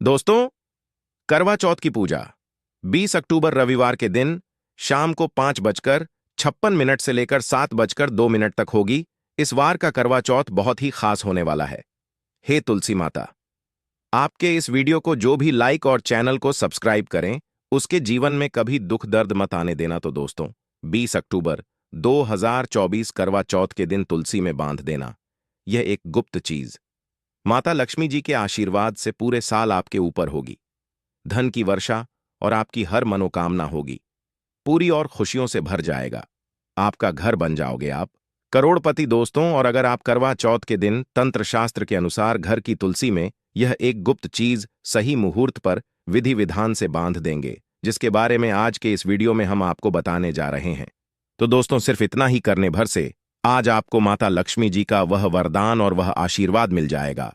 दोस्तों, करवा चौथ की पूजा 20 अक्टूबर रविवार के दिन शाम को 5:56 से लेकर 7:02 तक होगी। इस वार का करवा चौथ बहुत ही खास होने वाला है। हे तुलसी माता, आपके इस वीडियो को जो भी लाइक और चैनल को सब्सक्राइब करें, उसके जीवन में कभी दुख दर्द मत आने देना। तो दोस्तों, 20 अक्टूबर 2024 करवा चौथ के दिन तुलसी में बांध देना, यह एक गुप्त चीज माता लक्ष्मी जी के आशीर्वाद से पूरे साल आपके ऊपर होगी। धन की वर्षा और आपकी हर मनोकामना होगी पूरी और खुशियों से भर जाएगा। आपका घर बन जाओगे आप करोड़पति। दोस्तों, और अगर आप करवा चौथ के दिन तंत्र शास्त्र के अनुसार घर की तुलसी में यह एक गुप्त चीज सही मुहूर्त पर विधि विधान से बांध देंगे, जिसके बारे में आज के इस वीडियो में हम आपको बताने जा रहे हैं। तो दोस्तों, सिर्फ इतना ही करने भर से आज आपको माता लक्ष्मी जी का वह वरदान और वह आशीर्वाद मिल जाएगा,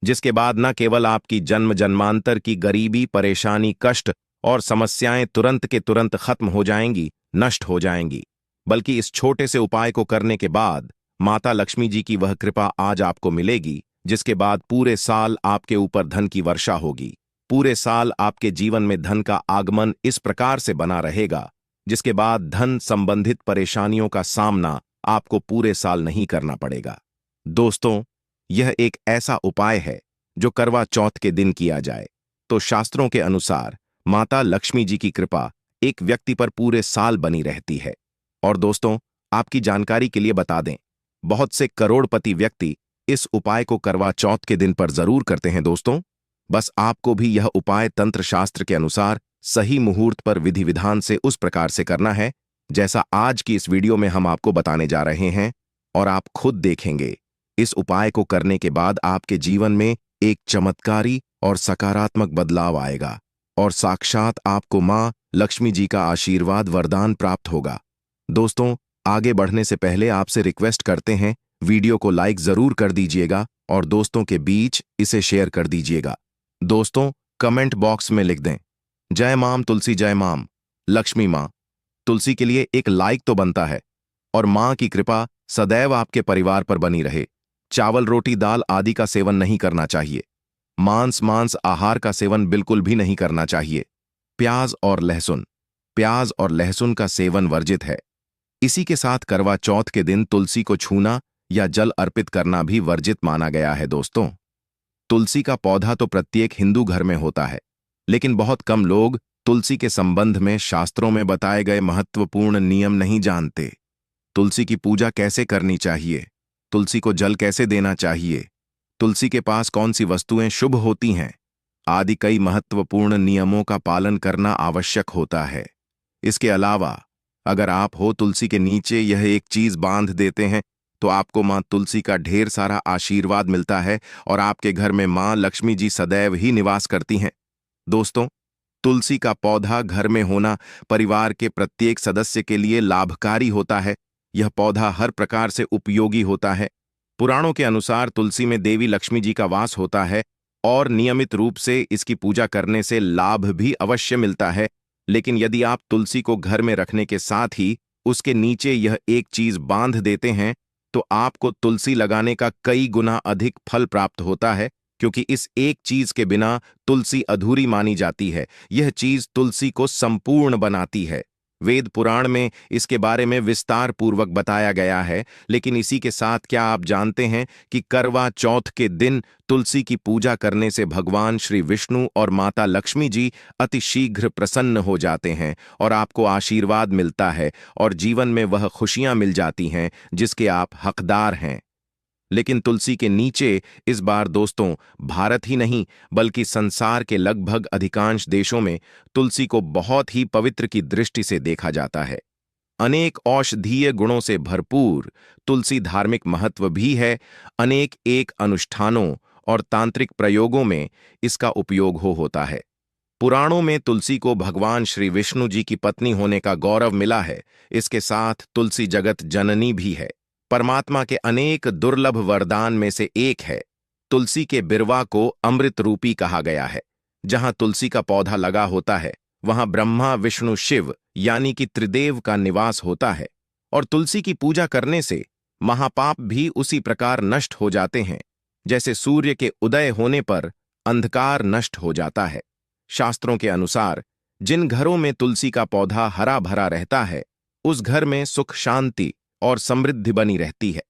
जिसके बाद न केवल आपकी जन्म जन्मांतर की गरीबी, परेशानी, कष्ट और समस्याएं तुरंत के तुरंत खत्म हो जाएंगी, नष्ट हो जाएंगी, बल्कि इस छोटे से उपाय को करने के बाद माता लक्ष्मी जी की वह कृपा आज आपको मिलेगी, जिसके बाद पूरे साल आपके ऊपर धन की वर्षा होगी। पूरे साल आपके जीवन में धन का आगमन इस प्रकार से बना रहेगा, जिसके बाद धन संबंधित परेशानियों का सामना आपको पूरे साल नहीं करना पड़ेगा। दोस्तों, यह एक ऐसा उपाय है जो करवा चौथ के दिन किया जाए तो शास्त्रों के अनुसार माता लक्ष्मी जी की कृपा एक व्यक्ति पर पूरे साल बनी रहती है। और दोस्तों, आपकी जानकारी के लिए बता दें, बहुत से करोड़पति व्यक्ति इस उपाय को करवा चौथ के दिन पर जरूर करते हैं। दोस्तों, बस आपको भी यह उपाय तंत्र शास्त्र के अनुसार सही मुहूर्त पर विधि विधान से उस प्रकार से करना है जैसा आज की इस वीडियो में हम आपको बताने जा रहे हैं। और आप खुद देखेंगे, इस उपाय को करने के बाद आपके जीवन में एक चमत्कारी और सकारात्मक बदलाव आएगा और साक्षात आपको मां लक्ष्मी जी का आशीर्वाद वरदान प्राप्त होगा। दोस्तों, आगे बढ़ने से पहले आपसे रिक्वेस्ट करते हैं, वीडियो को लाइक जरूर कर दीजिएगा और दोस्तों के बीच इसे शेयर कर दीजिएगा। दोस्तों, कमेंट बॉक्स में लिख दें, जय माम तुलसी, जय माम लक्ष्मी। मां तुलसी के लिए एक लाइक तो बनता है। और मां की कृपा सदैव आपके परिवार पर बनी रहे। चावल, रोटी, दाल आदि का सेवन नहीं करना चाहिए। मांस आहार का सेवन बिल्कुल भी नहीं करना चाहिए। प्याज और लहसुन का सेवन वर्जित है। इसी के साथ करवा चौथ के दिन तुलसी को छूना या जल अर्पित करना भी वर्जित माना गया है। दोस्तों, तुलसी का पौधा तो प्रत्येक हिंदू घर में होता है, लेकिन बहुत कम लोग तुलसी के संबंध में शास्त्रों में बताए गए महत्वपूर्ण नियम नहीं जानते। तुलसी की पूजा कैसे करनी चाहिए, तुलसी को जल कैसे देना चाहिए, तुलसी के पास कौन सी वस्तुएं शुभ होती हैं आदि कई महत्वपूर्ण नियमों का पालन करना आवश्यक होता है। इसके अलावा अगर आप हो तुलसी के नीचे यह एक चीज बांध देते हैं तो आपको मां तुलसी का ढेर सारा आशीर्वाद मिलता है और आपके घर में मां लक्ष्मी जी सदैव ही निवास करती हैं। दोस्तों, तुलसी का पौधा घर में होना परिवार के प्रत्येक सदस्य के लिए लाभकारी होता है। यह पौधा हर प्रकार से उपयोगी होता है। पुराणों के अनुसार तुलसी में देवी लक्ष्मी जी का वास होता है और नियमित रूप से इसकी पूजा करने से लाभ भी अवश्य मिलता है। लेकिन यदि आप तुलसी को घर में रखने के साथ ही उसके नीचे यह एक चीज बांध देते हैं तो आपको तुलसी लगाने का कई गुना अधिक फल प्राप्त होता है, क्योंकि इस एक चीज के बिना तुलसी अधूरी मानी जाती है। यह चीज तुलसी को संपूर्ण बनाती है। वेद पुराण में इसके बारे में विस्तार पूर्वक बताया गया है। लेकिन इसी के साथ क्या आप जानते हैं कि करवा चौथ के दिन तुलसी की पूजा करने से भगवान श्री विष्णु और माता लक्ष्मी जी अति शीघ्र प्रसन्न हो जाते हैं और आपको आशीर्वाद मिलता है और जीवन में वह खुशियां मिल जाती हैं जिसके आप हकदार हैं। लेकिन तुलसी के नीचे इस बार दोस्तों, भारत ही नहीं बल्कि संसार के लगभग अधिकांश देशों में तुलसी को बहुत ही पवित्र की दृष्टि से देखा जाता है। अनेक औषधीय गुणों से भरपूर तुलसी धार्मिक महत्व भी है। अनेक एक अनुष्ठानों और तांत्रिक प्रयोगों में इसका उपयोग होता है। पुराणों में तुलसी को भगवान श्री विष्णु जी की पत्नी होने का गौरव मिला है। इसके साथ तुलसी जगत जननी भी है। परमात्मा के अनेक दुर्लभ वरदान में से एक है। तुलसी के बिरवा को अमृत रूपी कहा गया है। जहां तुलसी का पौधा लगा होता है वहां ब्रह्मा, विष्णु, शिव यानी कि त्रिदेव का निवास होता है। और तुलसी की पूजा करने से महापाप भी उसी प्रकार नष्ट हो जाते हैं जैसे सूर्य के उदय होने पर अंधकार नष्ट हो जाता है। शास्त्रों के अनुसार जिन घरों में तुलसी का पौधा हरा भरा रहता है, उस घर में सुख, शांति और समृद्धि बनी रहती है।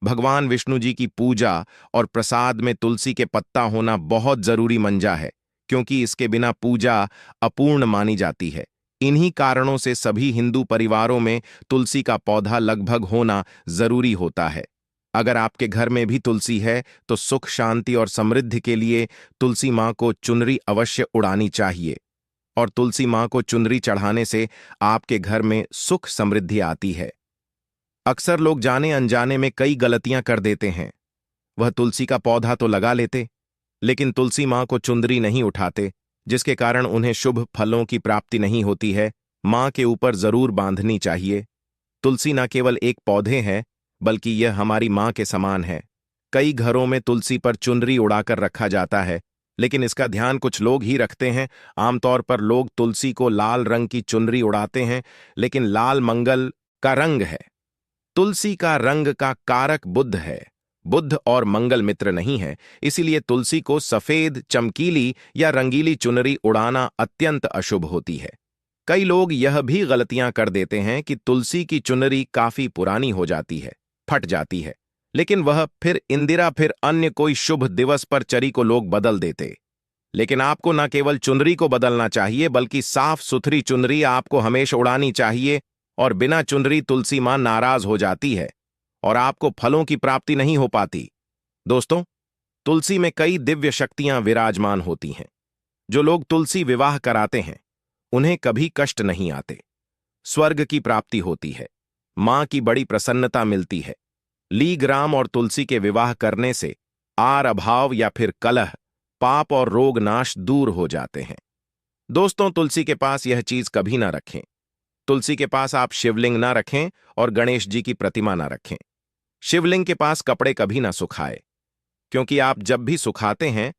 भगवान विष्णु जी की पूजा और प्रसाद में तुलसी के पत्ता होना बहुत जरूरी मंजा है, क्योंकि इसके बिना पूजा अपूर्ण मानी जाती है। इन्हीं कारणों से सभी हिंदू परिवारों में तुलसी का पौधा लगभग होना जरूरी होता है। अगर आपके घर में भी तुलसी है तो सुख, शांति और समृद्धि के लिए तुलसी माँ को चुनरी अवश्य उड़ानी चाहिए। और तुलसी माँ को चुनरी चढ़ाने से आपके घर में सुख समृद्धि आती है। अक्सर लोग जाने अनजाने में कई गलतियां कर देते हैं। वह तुलसी का पौधा तो लगा लेते, लेकिन तुलसी माँ को चुंदरी नहीं उठाते, जिसके कारण उन्हें शुभ फलों की प्राप्ति नहीं होती है। माँ के ऊपर जरूर बांधनी चाहिए। तुलसी न केवल एक पौधे है, बल्कि यह हमारी माँ के समान है। कई घरों में तुलसी पर चुनरी उड़ाकर रखा जाता है, लेकिन इसका ध्यान कुछ लोग ही रखते हैं। आमतौर पर लोग तुलसी को लाल रंग की चुनरी उड़ाते हैं, लेकिन लाल मंगल का रंग है। तुलसी का रंग का कारक बुध है। बुध और मंगल मित्र नहीं है, इसीलिए तुलसी को सफेद, चमकीली या रंगीली चुनरी उड़ाना अत्यंत अशुभ होती है। कई लोग यह भी गलतियां कर देते हैं कि तुलसी की चुनरी काफी पुरानी हो जाती है, फट जाती है, लेकिन वह फिर इंदिरा फिर अन्य कोई शुभ दिवस पर चरी को लोग बदल देते। लेकिन आपको न केवल चुनरी को बदलना चाहिए, बल्कि साफ सुथरी चुनरी आपको हमेशा उड़ानी चाहिए। और बिना चुनरी तुलसी मां नाराज हो जाती है और आपको फलों की प्राप्ति नहीं हो पाती। दोस्तों, तुलसी में कई दिव्य शक्तियां विराजमान होती हैं। जो लोग तुलसी विवाह कराते हैं, उन्हें कभी कष्ट नहीं आते। स्वर्ग की प्राप्ति होती है, मां की बड़ी प्रसन्नता मिलती है। लीग्राम और तुलसी के विवाह करने से आर अभाव या फिर कलह, पाप और रोग नाश दूर हो जाते हैं। दोस्तों, तुलसी के पास यह चीज कभी ना रखें। तुलसी के पास आप शिवलिंग ना रखें और गणेश जी की प्रतिमा ना रखें। शिवलिंग के पास कपड़े कभी ना सुखाए, क्योंकि आप जब भी सुखाते हैं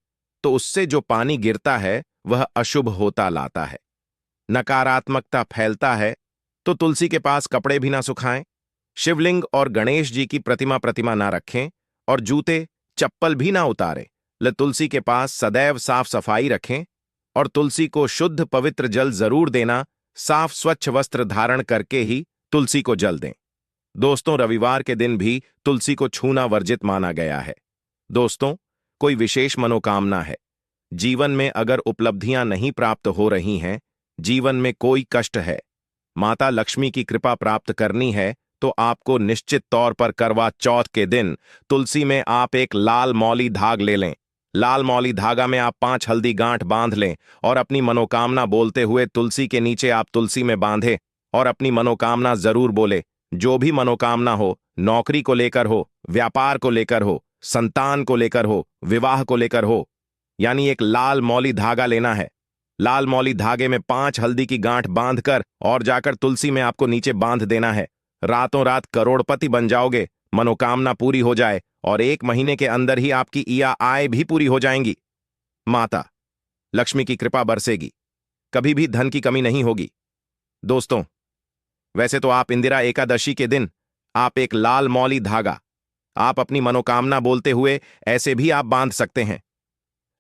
तो उससे जो पानी गिरता है वह अशुभ होता लाता है, नकारात्मकता फैलता है। तो तुलसी के पास कपड़े भी ना सुखाएं, शिवलिंग और गणेश जी की प्रतिमा ना रखें और जूते चप्पल भी ना उतारें। तुलसी के पास सदैव साफ सफाई रखें और तुलसी को शुद्ध पवित्र जल जरूर देना। साफ स्वच्छ वस्त्र धारण करके ही तुलसी को जल दें। दोस्तों, रविवार के दिन भी तुलसी को छूना वर्जित माना गया है। दोस्तों, कोई विशेष मनोकामना है, जीवन में अगर उपलब्धियां नहीं प्राप्त हो रही हैं, जीवन में कोई कष्ट है, माता लक्ष्मी की कृपा प्राप्त करनी है, तो आपको निश्चित तौर पर करवा चौथ के दिन तुलसी में आप एक लाल मौली धाग ले लें। लाल मौली धागा में आप 5 हल्दी गांठ बांध लें और अपनी मनोकामना बोलते हुए तुलसी के नीचे आप तुलसी में बांधे और अपनी मनोकामना जरूर बोले। जो भी मनोकामना हो, नौकरी को लेकर हो, व्यापार को लेकर हो, संतान को लेकर हो, विवाह को लेकर हो, यानी एक लाल मौली धागा लेना है। लाल मौली धागे में 5 हल्दी की गांठ बांधकर और जाकर तुलसी में आपको नीचे बांध देना है। रातों रात करोड़पति बन जाओगे, मनोकामना पूरी हो जाए और 1 महीने के अंदर ही आपकी या आय भी पूरी हो जाएंगी। माता लक्ष्मी की कृपा बरसेगी, कभी भी धन की कमी नहीं होगी। दोस्तों, वैसे तो आप इंदिरा एकादशी के दिन आप एक लाल मौली धागा आप अपनी मनोकामना बोलते हुए ऐसे भी आप बांध सकते हैं।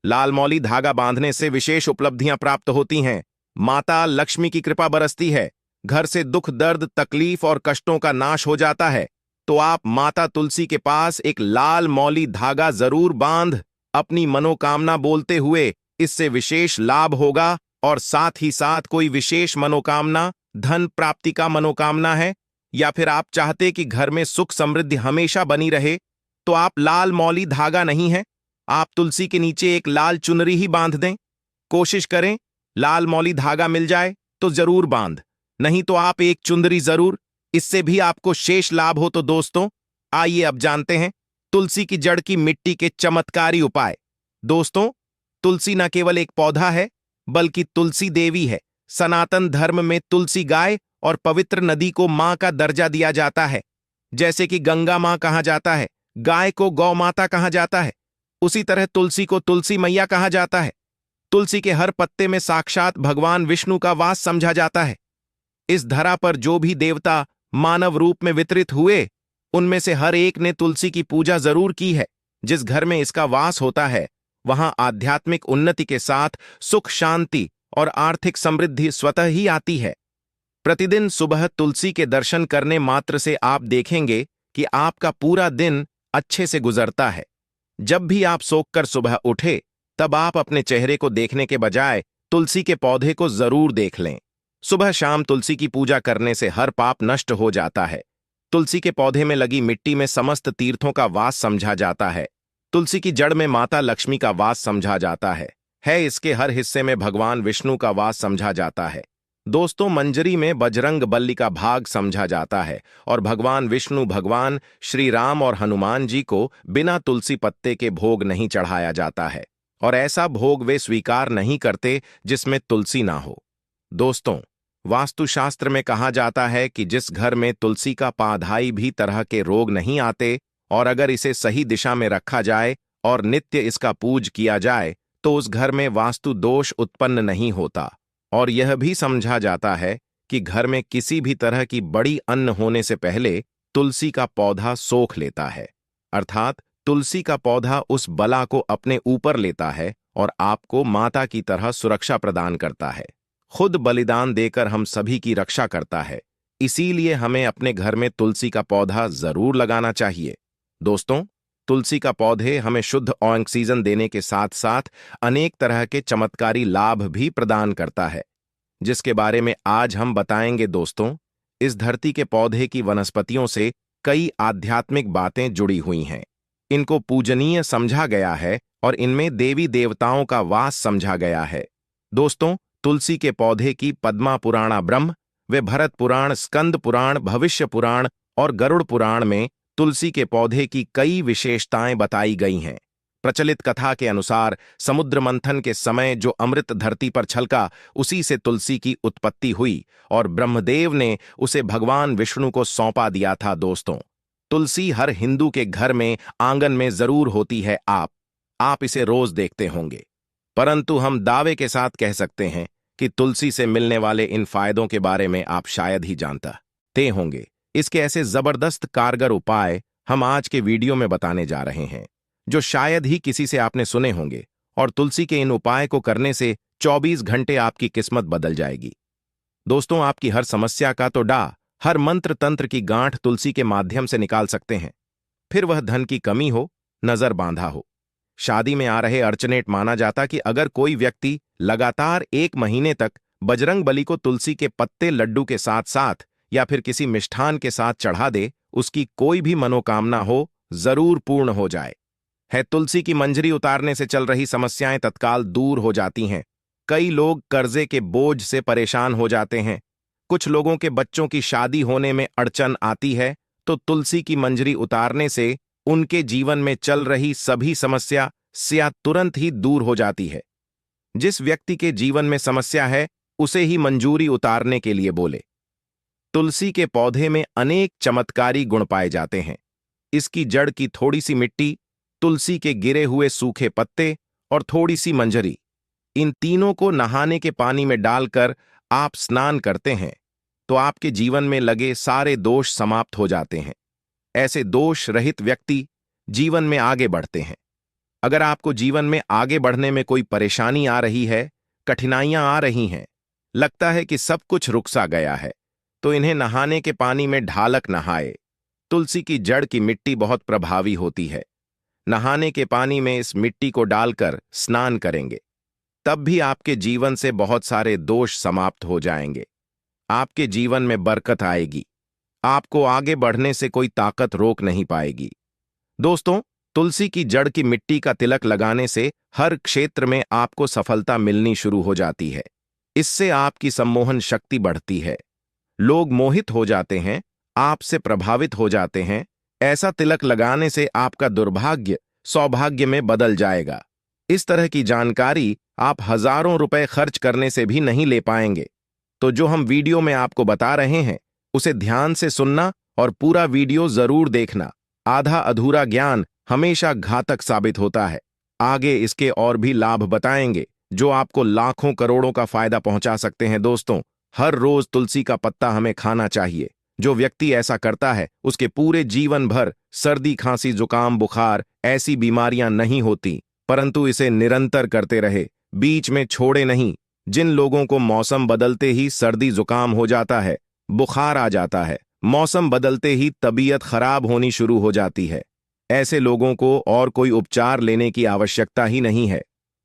लाल मौली धागा बांधने से विशेष उपलब्धियां प्राप्त होती हैं। माता लक्ष्मी की कृपा बरसती है, घर से दुख, दर्द, तकलीफ और कष्टों का नाश हो जाता है। तो आप माता तुलसी के पास एक लाल मौली धागा जरूर बांध अपनी मनोकामना बोलते हुए, इससे विशेष लाभ होगा। और साथ ही साथ कोई विशेष मनोकामना, धन प्राप्ति का मनोकामना है, या फिर आप चाहते कि घर में सुख समृद्धि हमेशा बनी रहे, तो आप लाल मौली धागा नहीं है, आप तुलसी के नीचे एक लाल चुनरी ही बांध दें। कोशिश करें लाल मौली धागा मिल जाए तो जरूर बांध, नहीं तो आप एक चुंदरी जरूर, इससे भी आपको शेष लाभ हो। तो दोस्तों, आइए अब जानते हैं तुलसी की जड़ की मिट्टी के चमत्कारी उपाय। दोस्तों, तुलसी न केवल एक पौधा है, बल्कि तुलसी देवी है। सनातन धर्म में तुलसी गाय और पवित्र नदी को मां का दर्जा दिया जाता है। जैसे कि गंगा मां कहा जाता है, गाय को गौ माता कहा जाता है, उसी तरह तुलसी को तुलसी मैया कहा जाता है। तुलसी के हर पत्ते में साक्षात भगवान विष्णु का वास समझा जाता है। इस धरा पर जो भी देवता मानव रूप में वितरित हुए, उनमें से हर एक ने तुलसी की पूजा जरूर की है। जिस घर में इसका वास होता है, वहां आध्यात्मिक उन्नति के साथ सुख, शांति और आर्थिक समृद्धि स्वतः ही आती है। प्रतिदिन सुबह तुलसी के दर्शन करने मात्र से आप देखेंगे कि आपका पूरा दिन अच्छे से गुजरता है। जब भी आप सोकर सुबह उठे, तब आप अपने चेहरे को देखने के बजाय तुलसी के पौधे को जरूर देख लें। सुबह शाम तुलसी की पूजा करने से हर पाप नष्ट हो जाता है। तुलसी के पौधे में लगी मिट्टी में समस्त तीर्थों का वास समझा जाता है। तुलसी की जड़ में माता लक्ष्मी का वास समझा जाता है इसके हर हिस्से में भगवान विष्णु का वास समझा जाता है। दोस्तों, मंजरी में बजरंग बली का भाग समझा जाता है और भगवान विष्णु, भगवान श्री राम और हनुमान जी को बिना तुलसी पत्ते के भोग नहीं चढ़ाया जाता है और ऐसा भोग वे स्वीकार नहीं करते जिसमें तुलसी ना हो। दोस्तों, वास्तुशास्त्र में कहा जाता है कि जिस घर में तुलसी का पाधाई भी तरह के रोग नहीं आते और अगर इसे सही दिशा में रखा जाए और नित्य इसका पूज किया जाए तो उस घर में वास्तु दोष उत्पन्न नहीं होता। और यह भी समझा जाता है कि घर में किसी भी तरह की बड़ी अन्न होने से पहले तुलसी का पौधा सोख लेता है, अर्थात तुलसी का पौधा उस बला को अपने ऊपर लेता है और आपको माता की तरह सुरक्षा प्रदान करता है। खुद बलिदान देकर हम सभी की रक्षा करता है। इसीलिए हमें अपने घर में तुलसी का पौधा जरूर लगाना चाहिए। दोस्तों, तुलसी का पौधे हमें शुद्ध ऑक्सीजन देने के साथ साथ अनेक तरह के चमत्कारी लाभ भी प्रदान करता है, जिसके बारे में आज हम बताएंगे। दोस्तों, इस धरती के पौधे की वनस्पतियों से कई आध्यात्मिक बातें जुड़ी हुई हैं। इनको पूजनीय समझा गया है और इनमें देवी देवताओं का वास समझा गया है। दोस्तों, तुलसी के पौधे की पद्मा पुराण ब्रह्म व भरत पुराण, स्कंद पुराण, भविष्य पुराण और गरुड़ पुराण में तुलसी के पौधे की कई विशेषताएं बताई गई हैं। प्रचलित कथा के अनुसार समुद्र मंथन के समय जो अमृत धरती पर छलका, उसी से तुलसी की उत्पत्ति हुई और ब्रह्मदेव ने उसे भगवान विष्णु को सौंपा दिया था। दोस्तों, तुलसी हर हिंदू के घर में, आंगन में जरूर होती है। आप इसे रोज देखते होंगे, परंतु हम दावे के साथ कह सकते हैं कि तुलसी से मिलने वाले इन फायदों के बारे में आप शायद ही जानते होंगे। इसके ऐसे जबरदस्त कारगर उपाय हम आज के वीडियो में बताने जा रहे हैं, जो शायद ही किसी से आपने सुने होंगे। और तुलसी के इन उपाय को करने से 24 घंटे आपकी किस्मत बदल जाएगी। दोस्तों, आपकी हर समस्या का तो हर मंत्र तंत्र की गांठ तुलसी के माध्यम से निकाल सकते हैं। फिर वह धन की कमी हो, नजर बांधा हो, शादी में आ रहे अर्चनेट, माना जाता कि अगर कोई व्यक्ति लगातार 1 महीने तक बजरंग बली को तुलसी के पत्ते लड्डू के साथ साथ या फिर किसी मिष्ठान के साथ चढ़ा दे, उसकी कोई भी मनोकामना हो जरूर पूर्ण हो जाए। तुलसी की मंजरी उतारने से चल रही समस्याएं तत्काल दूर हो जाती हैं। कई लोग कर्जे के बोझ से परेशान हो जाते हैं। कुछ लोगों के बच्चों की शादी होने में अड़चन आती है, तो तुलसी की मंजरी उतारने से उनके जीवन में चल रही सभी समस्या तुरंत ही दूर हो जाती है। जिस व्यक्ति के जीवन में समस्या है, उसे ही मंजूरी उतारने के लिए बोले। तुलसी के पौधे में अनेक चमत्कारी गुण पाए जाते हैं। इसकी जड़ की थोड़ी सी मिट्टी, तुलसी के गिरे हुए सूखे पत्ते और थोड़ी सी मंजरी, इन तीनों को नहाने के पानी में डालकर आप स्नान करते हैं तो आपके जीवन में लगे सारे दोष समाप्त हो जाते हैं। ऐसे दोष रहित व्यक्ति जीवन में आगे बढ़ते हैं। अगर आपको जीवन में आगे बढ़ने में कोई परेशानी आ रही है, कठिनाइयां आ रही हैं, लगता है कि सब कुछ रुक सा गया है, तो इन्हें नहाने के पानी में ढालक नहाए। तुलसी की जड़ की मिट्टी बहुत प्रभावी होती है। नहाने के पानी में इस मिट्टी को डालकर स्नान करेंगे, तब भी आपके जीवन से बहुत सारे दोष समाप्त हो जाएंगे। आपके जीवन में बरकत आएगी। आपको आगे बढ़ने से कोई ताकत रोक नहीं पाएगी। दोस्तों, तुलसी की जड़ की मिट्टी का तिलक लगाने से हर क्षेत्र में आपको सफलता मिलनी शुरू हो जाती है। इससे आपकी सम्मोहन शक्ति बढ़ती है। लोग मोहित हो जाते हैं, आपसे प्रभावित हो जाते हैं। ऐसा तिलक लगाने से आपका दुर्भाग्य सौभाग्य में बदल जाएगा। इस तरह की जानकारी आप हजारों रुपए खर्च करने से भी नहीं ले पाएंगे। तो जो हम वीडियो में आपको बता रहे हैं, उसे ध्यान से सुनना और पूरा वीडियो जरूर देखना। आधा अधूरा ज्ञान हमेशा घातक साबित होता है। आगे इसके और भी लाभ बताएंगे जो आपको लाखों करोड़ों का फायदा पहुंचा सकते हैं। दोस्तों, हर रोज तुलसी का पत्ता हमें खाना चाहिए। जो व्यक्ति ऐसा करता है, उसके पूरे जीवन भर सर्दी, खांसी, जुकाम, बुखार ऐसी बीमारियां नहीं होती। परंतु इसे निरंतर करते रहे, बीच में छोड़े नहीं। जिन लोगों को मौसम बदलते ही सर्दी जुकाम हो जाता है, बुखार आ जाता है, मौसम बदलते ही तबीयत खराब होनी शुरू हो जाती है, ऐसे लोगों को और कोई उपचार लेने की आवश्यकता ही नहीं है।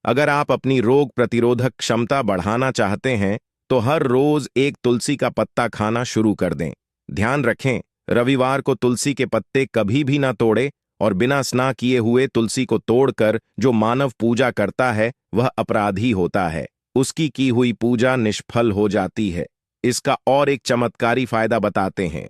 अगर आप अपनी रोग प्रतिरोधक क्षमता बढ़ाना चाहते हैं तो हर रोज एक तुलसी का पत्ता खाना शुरू कर दें। ध्यान रखें, रविवार को तुलसी के पत्ते कभी भी ना तोड़े, और बिना स्नान किए हुए तुलसी को तोड़कर जो मानव पूजा करता है वह अपराधी होता है, उसकी की हुई पूजा निष्फल हो जाती है। इसका और एक चमत्कारी फायदा बताते हैं।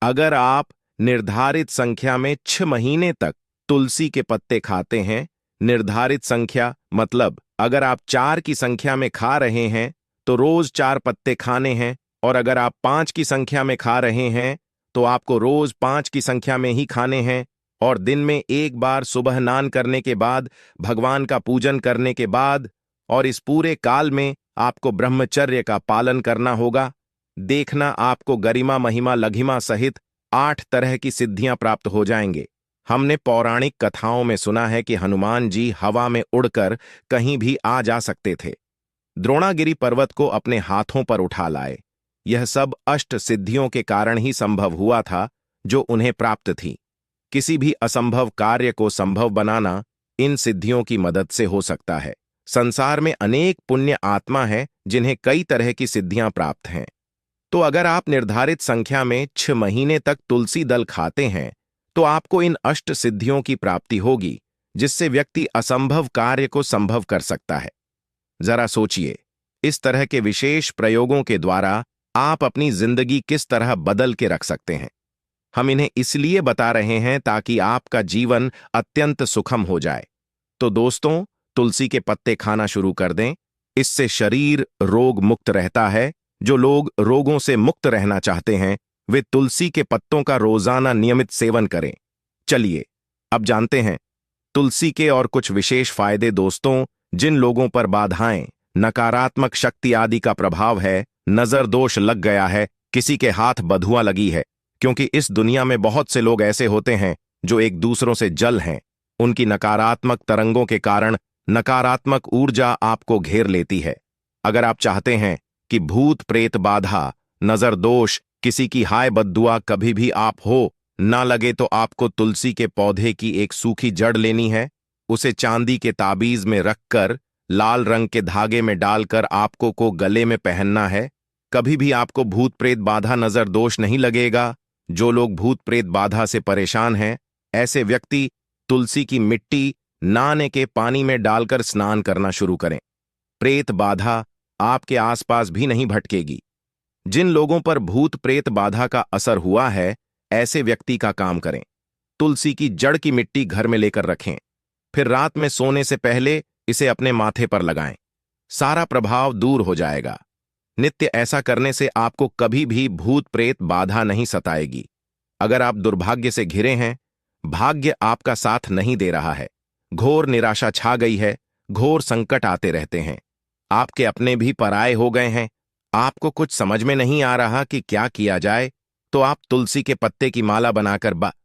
अगर आप निर्धारित संख्या में 6 महीने तक तुलसी के पत्ते खाते हैं, निर्धारित संख्या मतलब अगर आप 4 की संख्या में खा रहे हैं तो रोज 4 पत्ते खाने हैं, और अगर आप 5 की संख्या में खा रहे हैं तो आपको रोज 5 की संख्या में ही खाने हैं, और दिन में एक बार सुबह स्नान करने के बाद, भगवान का पूजन करने के बाद, और इस पूरे काल में आपको ब्रह्मचर्य का पालन करना होगा। देखना, आपको गरिमा महिमा लघिमा सहित 8 तरह की सिद्धियां प्राप्त हो जाएंगे। हमने पौराणिक कथाओं में सुना है कि हनुमान जी हवा में उड़कर कहीं भी आ जा सकते थे, द्रोणागिरी पर्वत को अपने हाथों पर उठा लाए। यह सब अष्ट सिद्धियों के कारण ही संभव हुआ था जो उन्हें प्राप्त थी। किसी भी असंभव कार्य को संभव बनाना इन सिद्धियों की मदद से हो सकता है। संसार में अनेक पुण्य आत्मा है जिन्हें कई तरह की सिद्धियां प्राप्त हैं। तो अगर आप निर्धारित संख्या में 6 महीने तक तुलसी दल खाते हैं तो आपको इन अष्ट सिद्धियों की प्राप्ति होगी, जिससे व्यक्ति असंभव कार्य को संभव कर सकता है। जरा सोचिए, इस तरह के विशेष प्रयोगों के द्वारा आप अपनी जिंदगी किस तरह बदल के रख सकते हैं। हम इन्हें इसलिए बता रहे हैं ताकि आपका जीवन अत्यंत सुखम हो जाए। तो दोस्तों, तुलसी के पत्ते खाना शुरू कर दें। इससे शरीर रोग मुक्त रहता है। जो लोग रोगों से मुक्त रहना चाहते हैं वे तुलसी के पत्तों का रोजाना नियमित सेवन करें। चलिए अब जानते हैं तुलसी के और कुछ विशेष फायदे। दोस्तों, जिन लोगों पर बाधाएं, नकारात्मक शक्ति आदि का प्रभाव है, नजर दोष लग गया है, किसी के हाथ बधुआ लगी है, क्योंकि इस दुनिया में बहुत से लोग ऐसे होते हैं जो एक दूसरों से जल हैं। उनकी नकारात्मक तरंगों के कारण नकारात्मक ऊर्जा आपको घेर लेती है। अगर आप चाहते हैं कि भूत प्रेत बाधा, नजर दोष, किसी की हाय बद्दुआ कभी भी आप हो ना लगे, तो आपको तुलसी के पौधे की एक सूखी जड़ लेनी है। उसे चांदी के ताबीज में रखकर लाल रंग के धागे में डालकर आपको को गले में पहनना है। कभी भी आपको भूत प्रेत बाधा, नजर दोष नहीं लगेगा। जो लोग भूत प्रेत बाधा से परेशान हैं, ऐसे व्यक्ति तुलसी की मिट्टी नहाने के पानी में डालकर स्नान करना शुरू करें। प्रेत बाधा आपके आसपास भी नहीं भटकेगी। जिन लोगों पर भूत प्रेत बाधा का असर हुआ है, ऐसे व्यक्ति का काम करें, तुलसी की जड़ की मिट्टी घर में लेकर रखें, फिर रात में सोने से पहले इसे अपने माथे पर लगाएं। सारा प्रभाव दूर हो जाएगा। नित्य ऐसा करने से आपको कभी भी भूत प्रेत बाधा नहीं सताएगी। अगर आप दुर्भाग्य से घिरे हैं, भाग्य आपका साथ नहीं दे रहा है, घोर निराशा छा गई है, घोर संकट आते रहते हैं, आपके अपने भी पराये हो गए हैं, आपको कुछ समझ में नहीं आ रहा कि क्या किया जाए, तो आप तुलसी के पत्ते की माला बनाकर